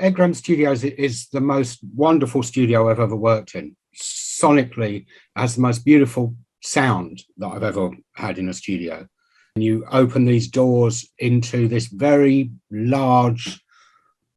Egram Studios is the most wonderful studio I've ever worked in. Sonically, has the most beautiful sound that I've ever had in a studio. And you open these doors into this very large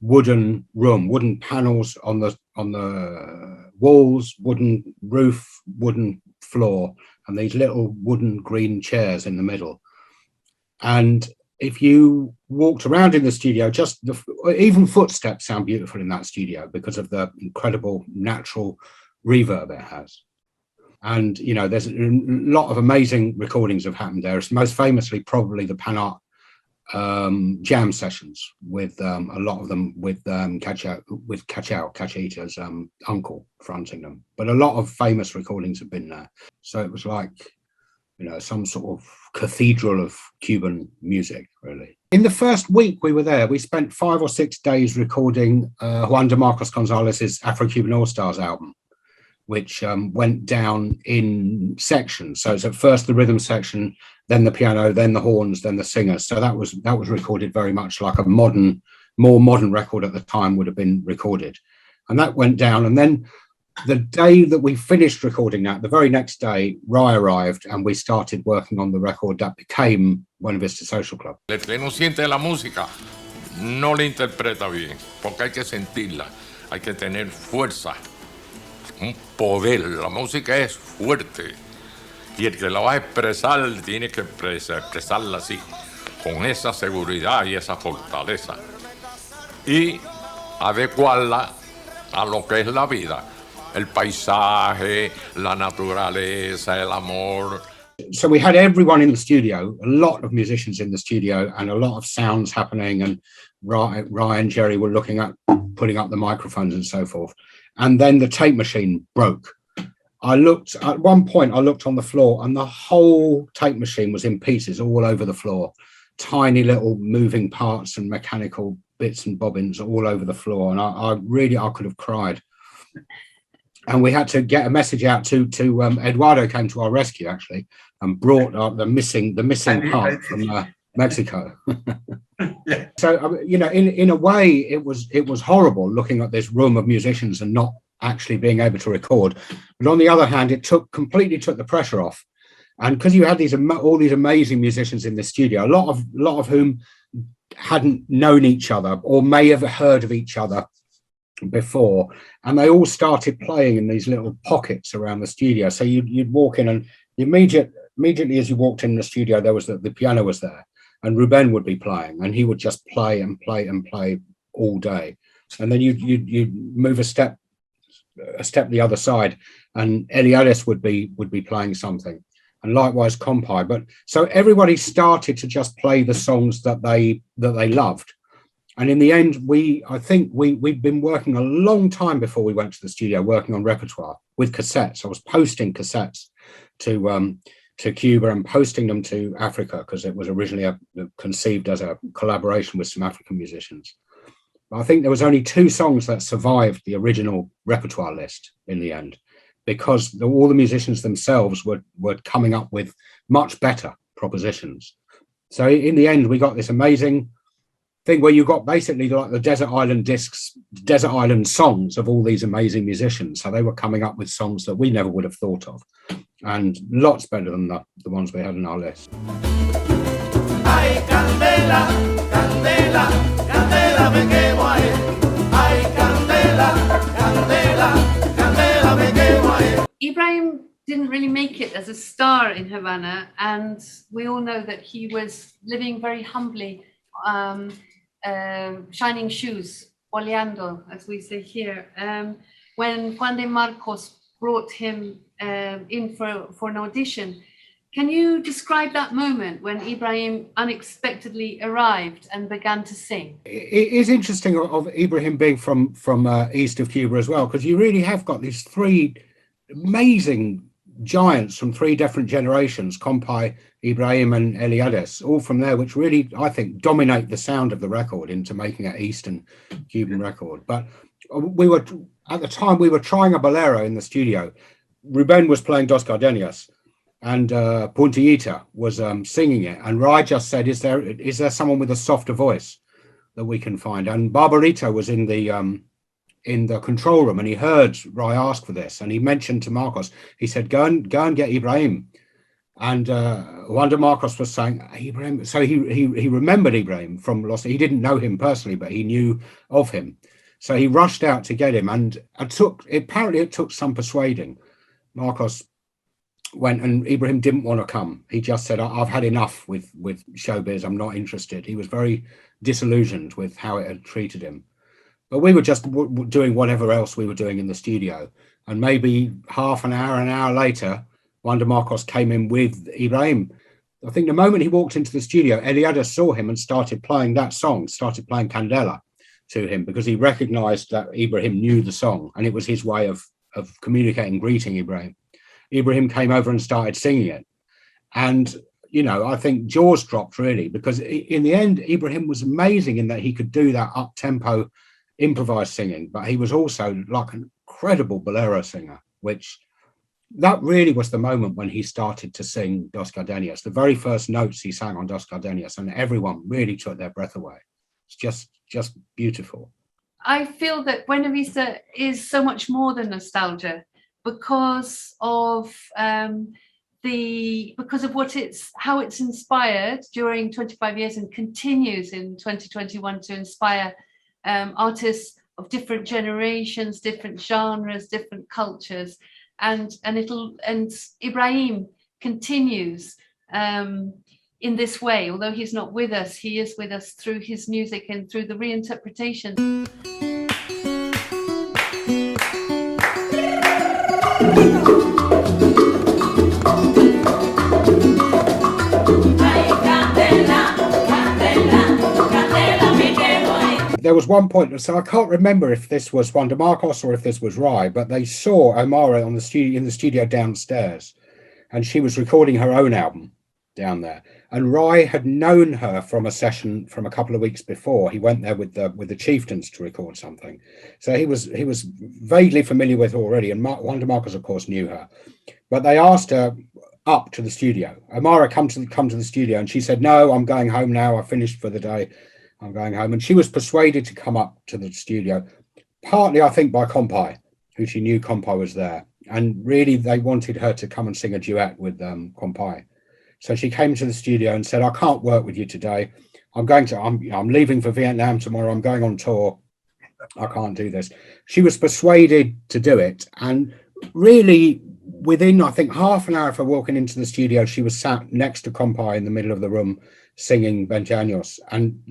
wooden room, wooden panels on the walls, wooden roof, wooden floor, and these little wooden green chairs in the middle. And if you walked around in the studio, even footsteps sound beautiful in that studio because of the incredible natural reverb it has. And, you know, there's a lot of amazing recordings have happened there. It's most famously probably the Panart jam sessions with a lot of them with Cachita's uncle fronting them. But a lot of famous recordings have been there. So it was like, you know, some sort of cathedral of Cuban music, really. In the first week we were there, we spent 5 or 6 days recording Juan de Marcos Gonzalez's Afro-Cuban All-Stars album, which went down in sections. So it's at first the rhythm section, then the piano, then the horns, then the singers. So that was recorded very much like a more modern record at the time would have been recorded. And that went down. And then the day that we finished recording that, the very next day, Rai arrived and we started working on the record that became Buena Vista Social Club. El que no siente la música no la interpreta bien, porque hay que sentirla, hay que tener fuerza, un poder. La música es fuerte y el que la va a expresar tiene que expresarla así, con esa seguridad y esa fortaleza y adecuarla a lo que es la vida. El paisaje, la naturaleza, el amor. So we had everyone in the studio, a lot of musicians in the studio and a lot of sounds happening, and Rai and Jerry were looking at putting up the microphones and so forth. And then the tape machine broke. At one point I looked on the floor and the whole tape machine was in pieces all over the floor. Tiny little moving parts and mechanical bits and bobbins all over the floor. And I could have cried. And we had to get a message out to Eduardo came to our rescue actually and brought up the missing part from Mexico. Yeah. So you know, in a way, it was horrible looking at this room of musicians and not actually being able to record. But on the other hand, it completely took the pressure off. And because you had all these amazing musicians in the studio, a lot of whom hadn't known each other or may have heard of each other before, and they all started playing in these little pockets around the studio. So you'd walk in and immediately as you walked in the studio, there was the piano was there, and Ruben would be playing, and he would just play and play and play all day. And then you'd move a step the other side, and Eliades would be playing something, and likewise Compai. But so everybody started to just play the songs that they loved. And in the end, I think we'd been working a long time before we went to the studio, working on repertoire with cassettes. I was posting cassettes to Cuba and posting them to Africa because it was originally conceived as a collaboration with some African musicians. But I think there was only 2 songs that survived the original repertoire list in the end, because all the musicians themselves were coming up with much better propositions. So in the end, we got this amazing thing where you got basically like the Desert Island discs, Desert Island songs of all these amazing musicians. So they were coming up with songs that we never would have thought of, and lots better than the ones we had on our list. Ay, candela, candela, candela, me quemo ahí. Ay, candela, candela, candela, me quemo ahí. Ibrahim didn't really make it as a star in Havana, and we all know that he was living very humbly, shining shoes, oleando, as we say here. When Juan de Marcos brought him in for an audition, can you describe that moment when Ibrahim unexpectedly arrived and began to sing? It is interesting of Ibrahim being from east of Cuba as well, because you really have got these 3 amazing giants from 3 different generations, Compai, Ibrahim and Eliades, all from there, which really, I think, dominate the sound of the record into making an Eastern Cuban record. But at the time, we were trying a bolero in the studio. Ruben was playing Dos Gardenias and Puntillita was singing it. And Rai just said, is there someone with a softer voice that we can find. And Barbarito was in the control room, and he heard Rai ask for this, and he mentioned to Marcos, he said, go and get Ibrahim. And Juan de Marcos was saying, Ibrahim. So he remembered Ibrahim from Los. He didn't know him personally, but he knew of him. So he rushed out to get him, and apparently it took some persuading. Marcos went, and Ibrahim didn't want to come. He just said, I've had enough with showbiz. I'm not interested. He was very disillusioned with how it had treated him. But we were just doing whatever else we were doing in the studio. And maybe half an hour later, Juan de Marcos came in with Ibrahim. I think the moment he walked into the studio, Eliada saw him and started playing that song, started playing Candela to him, because he recognized that Ibrahim knew the song, and it was his way of communicating, greeting Ibrahim. Ibrahim came over and started singing it. And, you know, I think jaws dropped really, because in the end, Ibrahim was amazing in that he could do that up-tempo improvised singing, but he was also like an incredible bolero singer, which that really was the moment when he started to sing Dos Gardenias, the very first notes he sang on Dos Gardenias, and everyone really took their breath away. It's just beautiful. I feel that Buena Vista is so much more than nostalgia because of how it's inspired during 25 years and continues in 2021 to inspire artists of different generations, different genres, different cultures, and Ibrahim continues in this way. Although he's not with us, he is with us through his music and through the reinterpretation. There was one point, so I can't remember if this was Juan de Marcos or if this was Rai, but they saw Omara in the studio downstairs, and she was recording her own album down there. And Rai had known her from a session from a couple of weeks before. He went there with the Chieftains to record something, so he was vaguely familiar with her already. And Juan de Marcos, of course, knew her, but they asked her up to the studio. Omara come to the studio, and she said, "No, I'm going home now. I finished for the day. I'm going home." And she was persuaded to come up to the studio, partly, I think, by Compai, who she knew Compai was there. And really, they wanted her to come and sing a duet with Compai. So she came to the studio and said, "I can't work with you today. I'm leaving for Vietnam tomorrow. I'm going on tour. I can't do this." She was persuaded to do it. And really, within, I think, half an hour of her walking into the studio, she was sat next to Compai in the middle of the room, singing 20 Años, and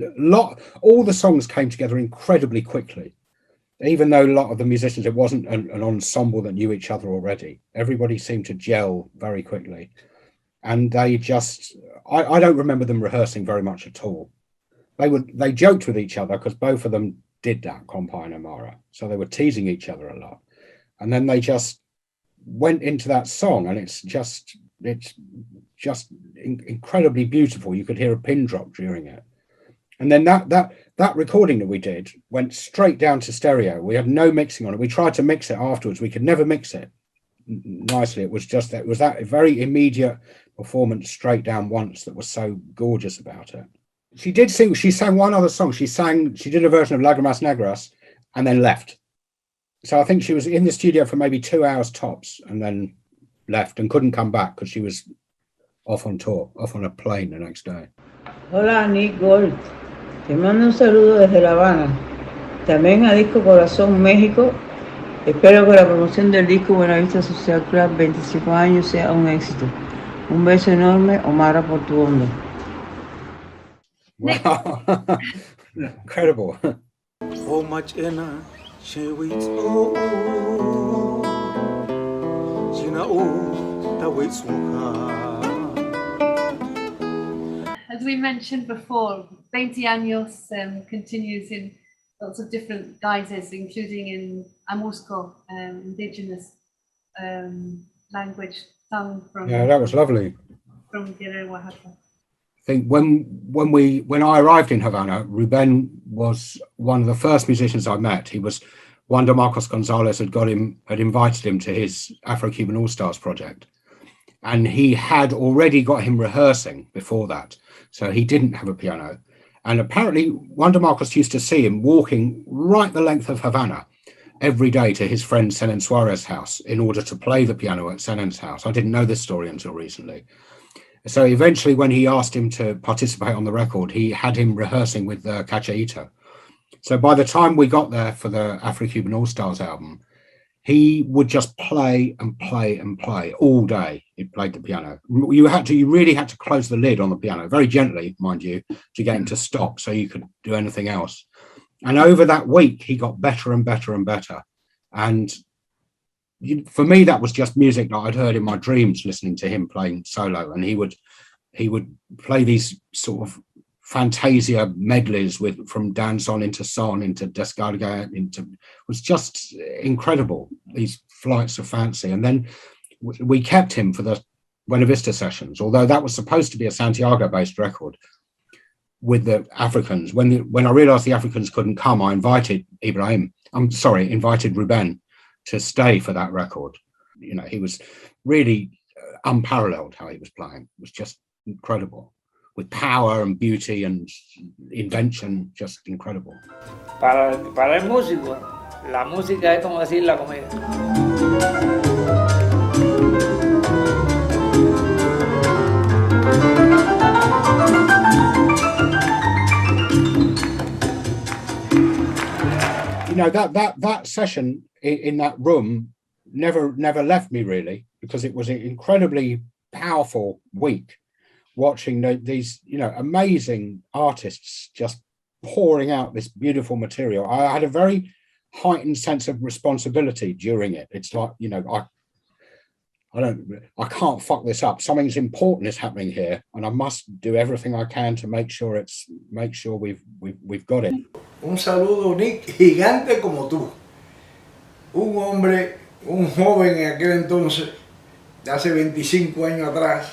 all the songs came together incredibly quickly. Even though a lot of the musicians, it wasn't an ensemble that knew each other already. Everybody seemed to gel very quickly, and they just, I don't remember them rehearsing very much at all. They joked with each other because both of them did that, Compai and Omara, so they were teasing each other a lot, and then they just went into that song, and it's just incredibly beautiful. You could hear a pin drop during it. And then that recording that we did went straight down to stereo. We had no mixing on it. We tried to mix it afterwards. We could never mix it nicely. It was that very immediate performance straight down once that was so gorgeous about it. She sang one other song. She did a version of Lágrimas Negras and then left. So I think she was in the studio for maybe 2 hours tops and then left and couldn't come back because she was off on tour, off on a plane the next day. Hola, Nick Gold. Te mando un saludo desde La Habana. También a Disco Corazón, México. Espero que la promoción del disco Buena Vista Social Club 25 años sea un éxito. Un beso enorme, Omara, por tu onda. Wow. Incredible. Oh, much inner, she waits. As we mentioned before, 20 Años continues in lots of different guises, including in Amusco, indigenous language sung from. Yeah, that was lovely. From Guerrero, Oaxaca. I think when I arrived in Havana, Ruben was one of the first musicians I met. He was Juan de Marcos Gonzalez had invited him to his Afro-Cuban All-Stars project, and he had already got him rehearsing before that, so he didn't have a piano. And apparently Wanda Marcos used to see him walking right the length of Havana every day to his friend Senen Suarez's house in order to play the piano at Senen's house. I didn't know this story until recently. So eventually, when he asked him to participate on the record, he had him rehearsing with Cachaita. So by the time we got there for the Afro-Cuban All-Stars album, he would just play and play and play all day. He played the piano. You really had to close the lid on the piano, very gently, mind you, to get him to stop so you could do anything else. And over that week, he got better and better and better. And for me, that was just music that I'd heard in my dreams, listening to him playing solo. And he would play these sort of fantasia medleys from danzón into son into descarga was just incredible, these flights of fancy. And then we kept him for the Buena Vista sessions, although that was supposed to be a Santiago based record with the Africans. When I realized the Africans couldn't come, I invited Ruben to stay for that record. You know, he was really unparalleled how he was playing. It was just incredible, with power and beauty and invention, just incredible. Para el músico, la música es como decir la comida. You know, that session in that room never left me, really, because it was an incredibly powerful week, watching these, you know, amazing artists just pouring out this beautiful material. I had a very heightened sense of responsibility during it. It's like, you know, I can't fuck this up. Something's important is happening here, and I must do everything I can to make sure we've got it. Un saludo, Nick, gigante como tú. Un hombre, un joven en aquel entonces, de hace 25 años atrás,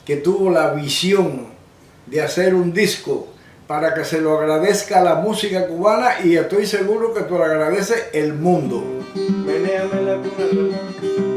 que tuvo la visión de hacer un disco para que se lo agradezca a la música cubana, y estoy seguro que tú lo agradeces el mundo. Menéame la cuna.